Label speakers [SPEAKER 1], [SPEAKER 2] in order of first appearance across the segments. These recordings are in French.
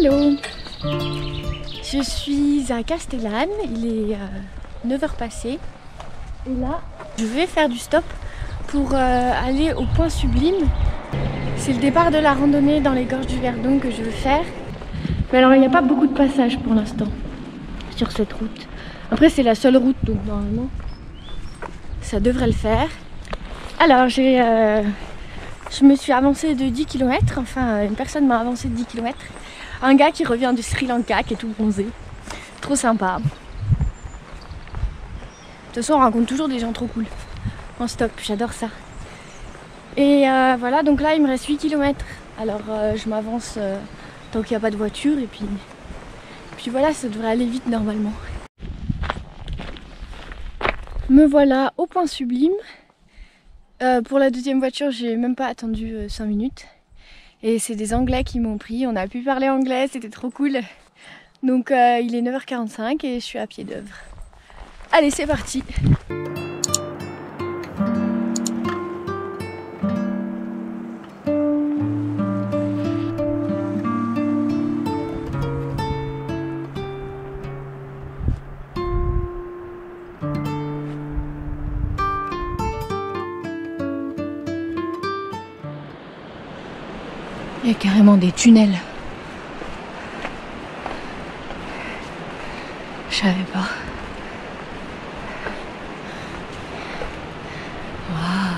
[SPEAKER 1] Hello! Je suis à Castellane, il est 9h passées. Et là, je vais faire du stop pour aller au point sublime. C'est le départ de la randonnée dans les gorges du Verdon que je veux faire. Mais alors, il n'y a pas beaucoup de passages pour l'instant sur cette route. Après, c'est la seule route, donc normalement, ça devrait le faire. Alors, je me suis avancée de 10 km, enfin, une personne m'a avancé de 10 km. Un gars qui revient du Sri Lanka, qui est tout bronzé. Trop sympa. De toute façon, on rencontre toujours des gens trop cool en stop, j'adore ça. Et voilà, donc là, il me reste 8 km. Alors, je m'avance tant qu'il n'y a pas de voiture. Et puis voilà, ça devrait aller vite normalement. Me voilà au point sublime. Pour la deuxième voiture, j'ai même pas attendu 5 minutes. Et c'est des Anglais qui m'ont pris. On a pu parler anglais, c'était trop cool. Donc il est 9h45 et je suis à pied d'œuvre. Allez, c'est parti! Il y a carrément des tunnels. Je savais pas. Waouh.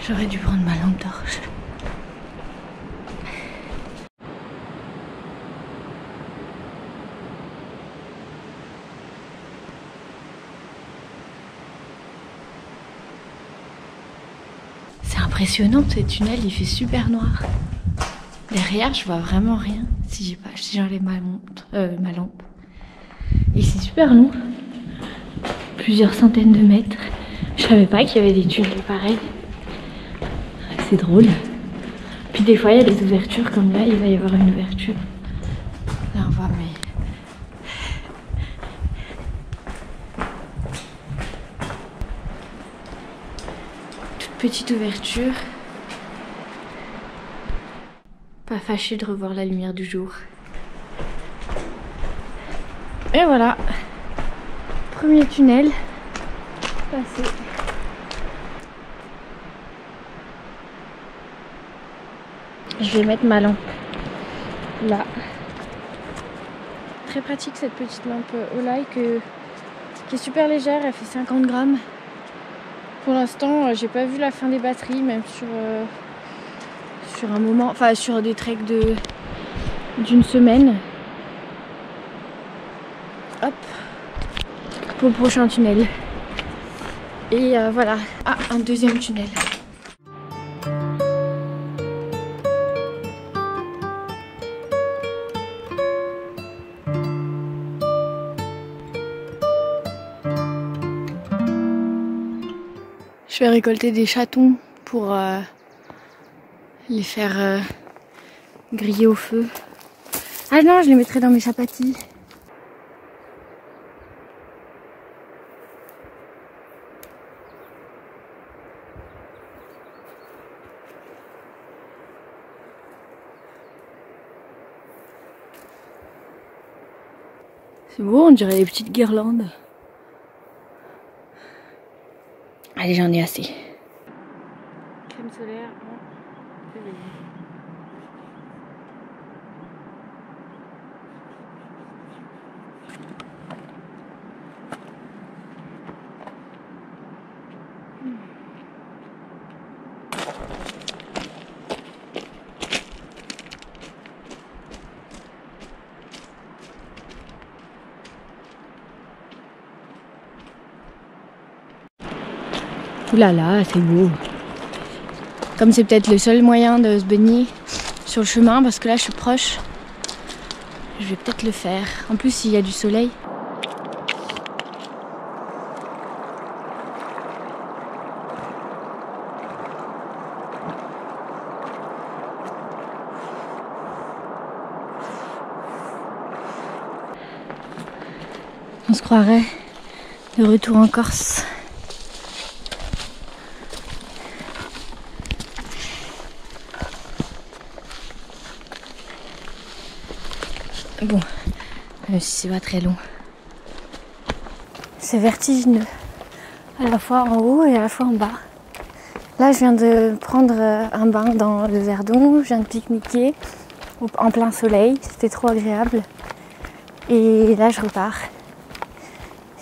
[SPEAKER 1] J'aurais dû prendre ma lampe torche. Impressionnant, ce tunnel, il fait super noir. Derrière, je vois vraiment rien si j'enlève ma lampe. Et c'est super long. Plusieurs centaines de mètres. Je savais pas qu'il y avait des tunnels pareils. C'est drôle. Puis des fois, il y a des ouvertures comme là, il va y avoir une ouverture. Là, on voit mes... Petite ouverture. Pas fâché de revoir la lumière du jour. Et voilà. Premier tunnel. Passé. Je vais mettre ma lampe là. Très pratique cette petite lampe Olight qui est super légère, elle fait 50 grammes. Pour l'instant, j'ai pas vu la fin des batteries, même sur un moment, enfin sur des treks d'une semaine. Hop, pour le prochain tunnel. Et voilà. Ah, un deuxième tunnel. Je vais récolter des chatons pour les faire griller au feu. Ah non, je les mettrai dans mes chapatis. C'est beau, on dirait des petites guirlandes. Allez, j'en ai assez. Crème solaire en février. Ouh là là, c'est beau. Comme c'est peut-être le seul moyen de se baigner sur le chemin, parce que là je suis proche, je vais peut-être le faire. En plus, il y a du soleil. On se croirait Le retour en Corse. Bon, même si c'est pas très long. C'est vertigineux. À la fois en haut et à la fois en bas. Là, je viens de prendre un bain dans le Verdon. Je viens de pique-niquer en plein soleil. C'était trop agréable. Et là, je repars.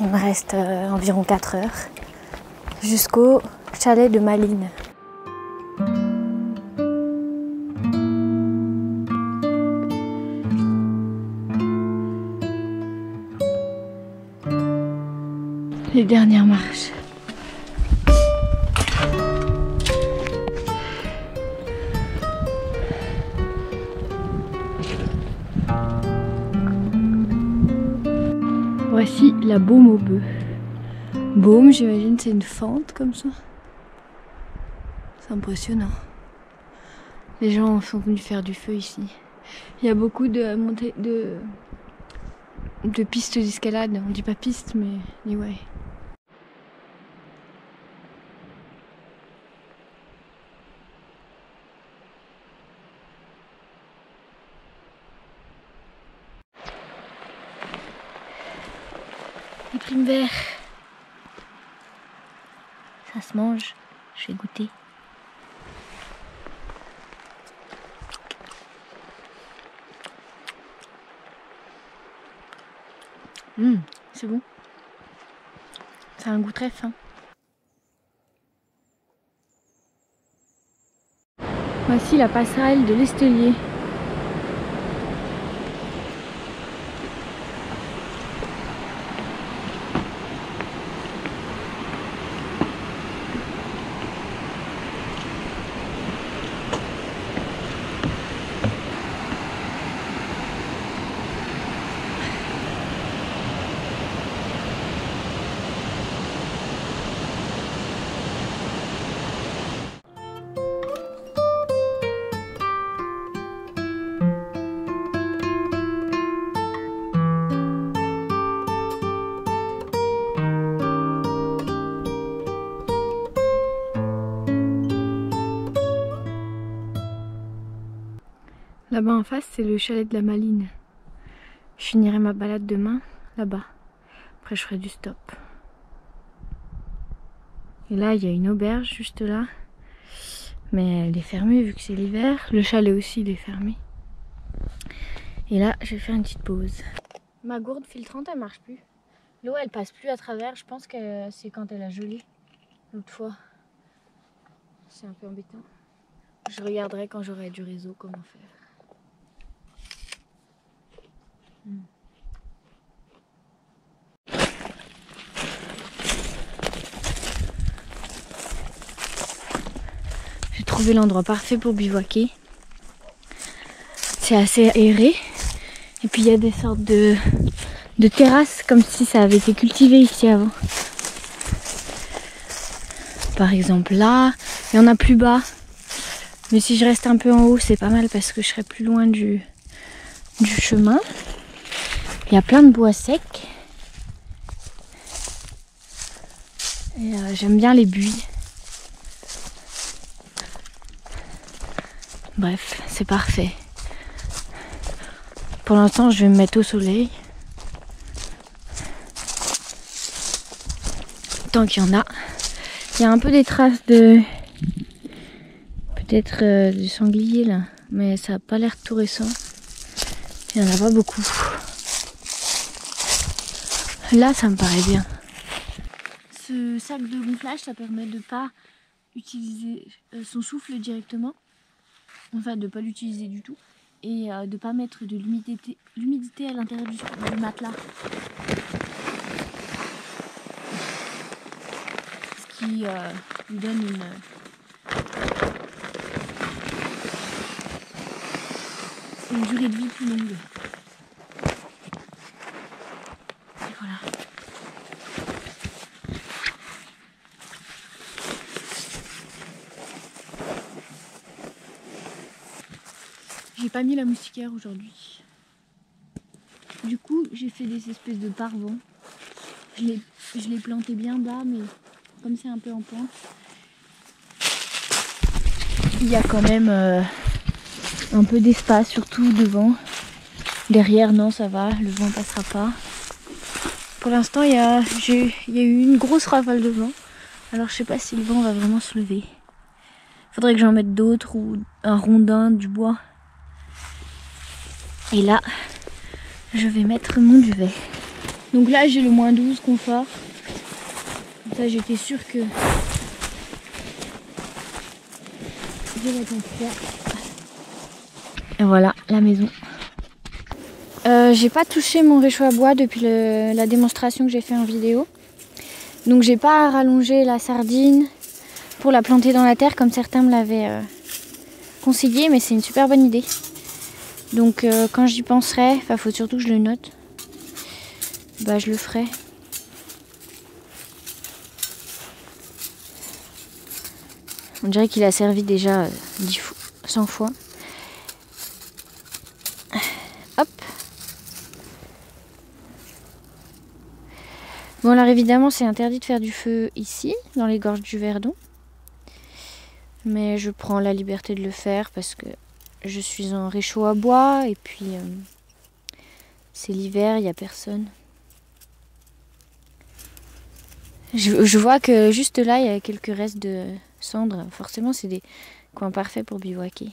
[SPEAKER 1] Il me reste environ 4 heures jusqu'au chalet de Malines. Les dernières marches. Voici la Baume aux bœufs. Baume, j'imagine, c'est une fente comme ça. C'est impressionnant. Les gens sont venus faire du feu ici. Il y a beaucoup de montées, de pistes d'escalade. On dit pas piste, mais anyway. Les primes verts. Ça se mange. Je vais goûter. C'est bon. Ça a un goût très fin. Voici la passerelle de l'Estelier. Là-bas en face, c'est le chalet de la Maline. Je finirai ma balade demain, là-bas. Après, je ferai du stop. Et là, il y a une auberge juste là. Mais elle est fermée vu que c'est l'hiver. Le chalet aussi, il est fermé. Et là, je vais faire une petite pause. Ma gourde filtrante, elle marche plus. L'eau, elle passe plus à travers. Je pense que c'est quand elle a gelé l'autre fois. C'est un peu embêtant. Je regarderai quand j'aurai du réseau comment faire. J'ai trouvé l'endroit parfait pour bivouaquer. C'est assez aéré. Et puis il y a des sortes de terrasses comme si ça avait été cultivé ici avant. Par exemple là, il y en a plus bas. Mais si je reste un peu en haut, c'est pas mal parce que je serai plus loin du chemin. Il y a plein de bois secs. Et j'aime bien les buis. Bref, c'est parfait. Pour l'instant, je vais me mettre au soleil. Tant qu'il y en a. Il y a un peu des traces de... peut-être du sanglier là. Mais ça n'a pas l'air tout récent. Il n'y en a pas beaucoup. Là, ça me paraît bien. Ce sac de gonflage, ça permet de ne pas utiliser son souffle directement. Enfin, de ne pas l'utiliser du tout. Et de ne pas mettre de l'humidité à l'intérieur du matelas. Ce qui lui donne une durée de vie plus longue. Et voilà. J'ai pas mis la moustiquaire aujourd'hui. Du coup, j'ai fait des espèces de pare-vents. Je l'ai Je l'ai planté bien bas, mais comme c'est un peu en pente, il y a quand même un peu d'espace, surtout devant. Derrière, non, ça va, le vent passera pas. Pour l'instant, il y a eu une grosse rafale de vent. Alors, je sais pas si le vent va vraiment se lever. Faudrait que j'en mette d'autres ou un rondin, du bois. Et là, je vais mettre mon duvet. Donc là, j'ai le -12 confort. Comme ça, j'étais sûre que je vais être en froid. Et voilà, la maison. J'ai pas touché mon réchaud à bois depuis la démonstration que j'ai fait en vidéo. Donc j'ai pas rallongé la sardine pour la planter dans la terre comme certains me l'avaient conseillé, mais c'est une super bonne idée. Donc quand j'y penserai, enfin faut surtout que je le note, bah je le ferai. On dirait qu'il a servi déjà 100 fois. Hop. Bon alors évidemment c'est interdit de faire du feu ici, dans les gorges du Verdon. Mais je prends la liberté de le faire parce que je suis en réchaud à bois et puis c'est l'hiver, il n'y a personne. Je vois que juste là il y a quelques restes de cendres. Forcément c'est des coins parfaits pour bivouaquer.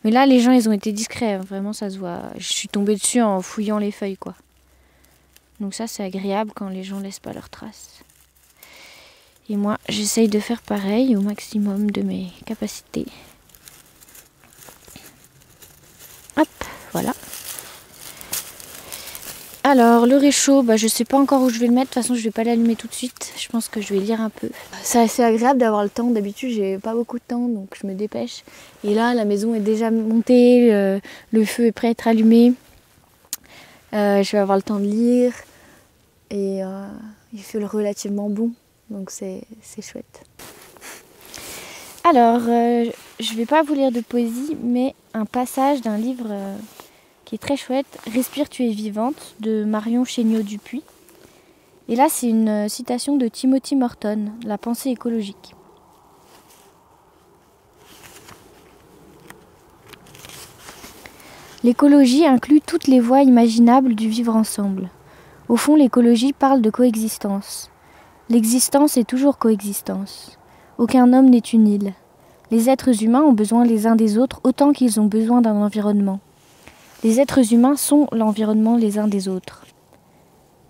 [SPEAKER 1] Mais là les gens ils ont été discrets, hein. Vraiment ça se voit. Je suis tombée dessus en fouillant les feuilles quoi. Donc ça c'est agréable quand les gens laissent pas leurs traces. Et moi j'essaye de faire pareil au maximum de mes capacités. Hop, voilà. Alors le réchaud, bah, je sais pas encore où je vais le mettre, de toute façon je vais pas l'allumer tout de suite, je pense que je vais lire un peu. C'est assez agréable d'avoir le temps, d'habitude j'ai pas beaucoup de temps donc je me dépêche. Et là la maison est déjà montée, le feu est prêt à être allumé. Je vais avoir le temps de lire et il fait relativement bon, donc c'est chouette. Alors je vais pas vous lire de poésie mais un passage d'un livre qui est très chouette, Respire, tu es vivante, de Marion Chéniaud-Dupuis. Et là, c'est une citation de Timothy Morton, La pensée écologique. L'écologie inclut toutes les voies imaginables du vivre ensemble. Au fond, l'écologie parle de coexistence. L'existence est toujours coexistence. Aucun homme n'est une île. Les êtres humains ont besoin les uns des autres autant qu'ils ont besoin d'un environnement. Les êtres humains sont l'environnement les uns des autres.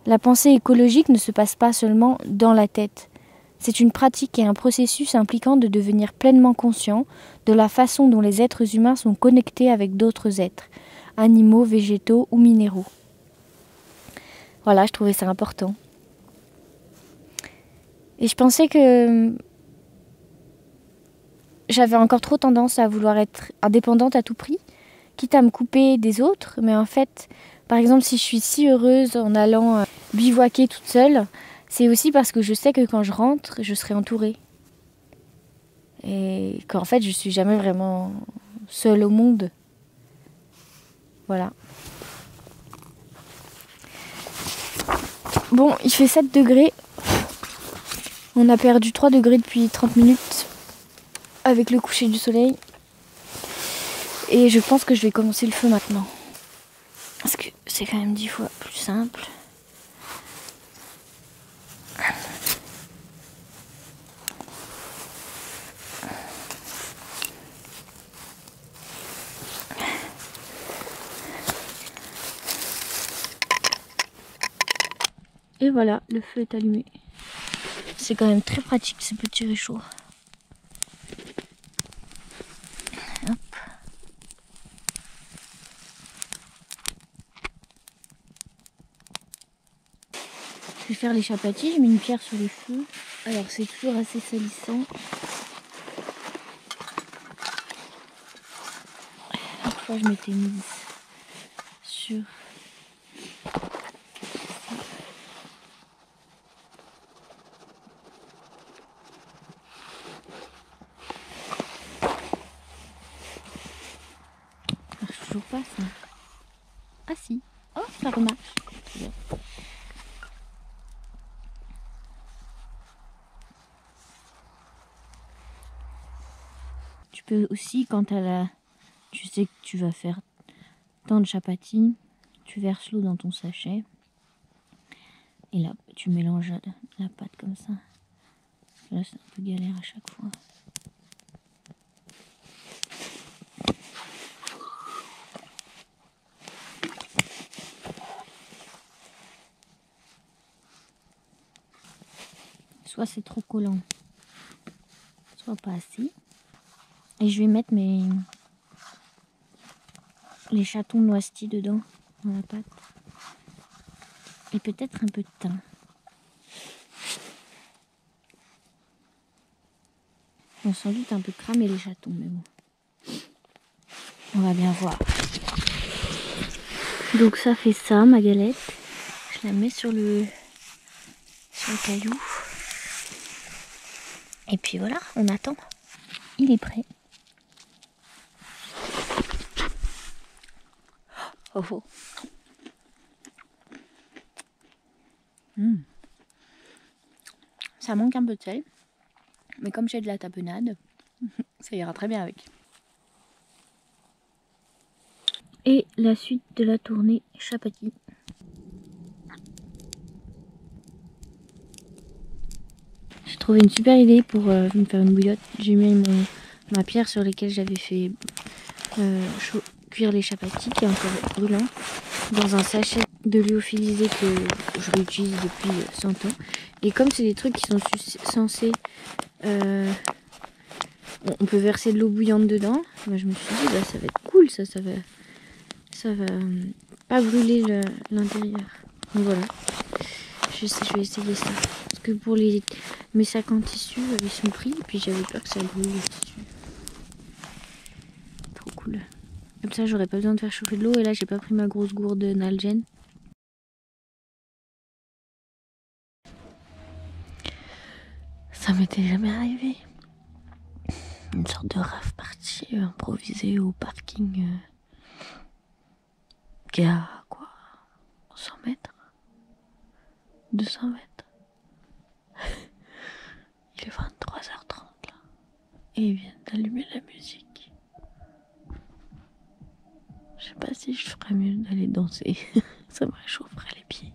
[SPEAKER 1] La pensée écologique ne se passe pas seulement dans la tête. C'est une pratique et un processus impliquant de devenir pleinement conscient de la façon dont les êtres humains sont connectés avec d'autres êtres, animaux, végétaux ou minéraux. Voilà, je trouvais ça important. Et je pensais que j'avais encore trop tendance à vouloir être indépendante à tout prix, quitte à me couper des autres, mais en fait, par exemple, si je suis si heureuse en allant bivouaquer toute seule, c'est aussi parce que je sais que quand je rentre, je serai entourée. Et qu'en fait, je suis jamais vraiment seule au monde. Voilà. Bon, il fait 7 degrés. On a perdu 3 degrés depuis 30 minutes avec le coucher du soleil. Et je pense que je vais commencer le feu maintenant. Parce que c'est quand même 10 fois plus simple. Et voilà, le feu est allumé. C'est quand même très pratique ces petits réchauds. Hop. Je vais faire les chapatiers, je mets une pierre sur le feu. Alors c'est toujours assez salissant. Une fois je m'étais mise sur... Ça marche toujours pas ça. Ah si. Oh ça remarche. Tu peux aussi, quand tu sais que tu vas faire tant de chapati, tu verses l'eau dans ton sachet. Et là, tu mélanges la pâte comme ça. Là, c'est un peu galère à chaque fois. Soit c'est trop collant, soit pas assez. Et je vais mettre les chatons de noisetier dedans, dans la pâte. Et peut-être un peu de thym. On sans doute un peu cramé les chatons, mais bon. On va bien voir. Donc ça fait ça, ma galette. Je la mets sur le caillou. Et puis voilà, on attend. Il est prêt. Oh oh. Ça manque un peu de sel. Mais comme j'ai de la tapenade, ça ira très bien avec. Et la suite de la tournée chapati. J'ai trouvé une super idée pour me faire une bouillotte. J'ai mis ma pierre sur laquelle j'avais fait cuire les chapatis, qui est encore brûlant, dans un sachet de lyophilisé que je réutilise depuis 100 ans. Et comme c'est des trucs qui sont censés... on peut verser de l'eau bouillante dedans. Moi je me suis dit, bah, ça va être cool, ça va pas brûler l'intérieur. Donc voilà, je vais essayer ça. Parce que pour mes sacs en tissu, ils sont pris, et puis j'avais peur que ça brûle le tissu. Trop cool. Comme ça, j'aurais pas besoin de faire chauffer de l'eau. Et là, j'ai pas pris ma grosse gourde Nalgene. Ça m'était jamais arrivé. Une sorte de rave party improvisée au parking qui est à quoi 100 mètres 200 mètres. Il est 23h30 là. Et ils viennent d'allumer la musique. Je sais pas si je ferais mieux d'aller danser. Ça me réchaufferait les pieds.